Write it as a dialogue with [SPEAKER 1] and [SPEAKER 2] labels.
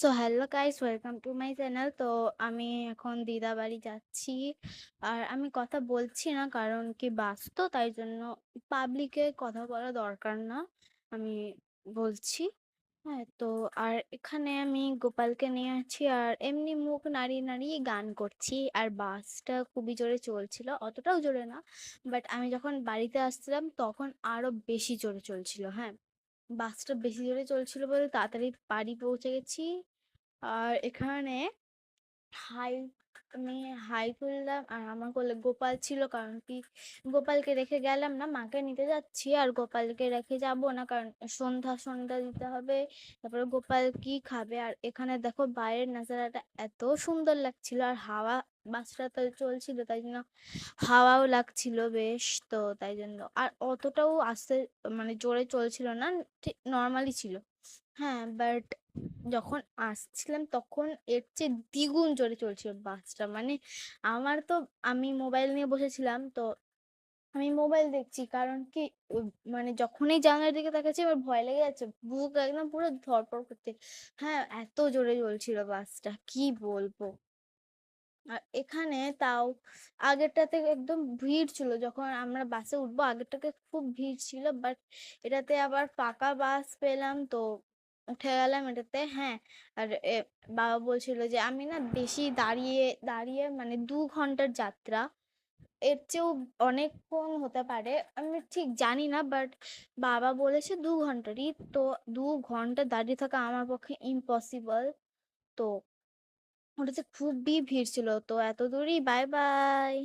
[SPEAKER 1] So hello guys, welcome to my channel. তো আমি এখন দিদা বাড়ি যাচ্ছি। আর আমি কথা বলছি না, কারণ কি বাস তো, তাই জন্য পাবলিকে কথা বলা দরকার না। আমি বলছি। হ্যাঁ, তো আর এখানে আমি গোপালকে নিয়ে আছি, আর এমনি মুখ নাড়িয়ে নাড়িয়ে গান করছি। আর বাসটা খুবই জোরে চলছিল, অতটাও জোরে না, বাট আমি যখন বাড়িতে আসছিলাম তখন আরো বেশি জোরে চলছিল। হ্যাঁ, বাসটা বেশি জোরে চলছিল বলে তাড়াতাড়ি বাড়ি পৌঁছে গেছি। আর এখানে হাই আমি হাই তুললাম, আর আমার কোলে গোপাল ছিল, কারণ কি গোপালকে রেখে গেলাম না, মাকে নিতে যাচ্ছি। আর গোপালকে রেখে যাব না, কারণ সন্ধ্যা সন্ধ্যা দিতে হবে। তারপরে গোপাল কি খাবে। আর এখানে দেখো বাইরের নাজারাটা এত সুন্দর লাগছিল, আর হাওয়া, বাসটা তো চলছিল তাই জন্য হাওয়াও লাগছিল বেশ। তো তাই জন্য আর অতটাও আস্তে, মানে জোরে চলছিল না, ঠিক নর্মালি ছিল। হ্যাঁ, বাট যখন আসছিলাম তখন এর চেয়ে দ্বিগুণ জোরে চলছিল বাসটা। মানে আমার তো, আমি মোবাইল নিয়ে বসেছিলাম, তো আমি মোবাইল দেখছি, কারণ কি মানে যখনই জানলার দিকে তাকাচ্ছি আমার ভয় লেগে যাচ্ছে, বুক একদম পুরো ধড়ফড় করছে। হ্যাঁ, এত জোরে চলছিল বাসটা, কি বলবো। আর এখানে তাও আগেরটাতে একদম ভিড় ছিল, যখন আমরা বাসে উঠবো আগেরটাতে খুব ভিড় ছিল, বাট এটাতে আবার ফাঁকা বাস পেলাম, তো উঠে গেলাম এটাতে। হ্যাঁ, আর বাবা বলছিল যে আমি না বেশি দাঁড়িয়ে দাঁড়িয়ে, মানে 2 ঘন্টার যাত্রা, এর চেয়েও অনেকক্ষণ হতে পারে, আমি ঠিক জানি না, বাট বাবা বলেছে 2 ঘন্টারই। তো 2 ঘন্টা দাঁড়িয়ে থাকা আমার পক্ষে ইম্পসিবল। তো ওটাতে খুবই ভিড় ছিল। তো এত দূরই, বাই বাই।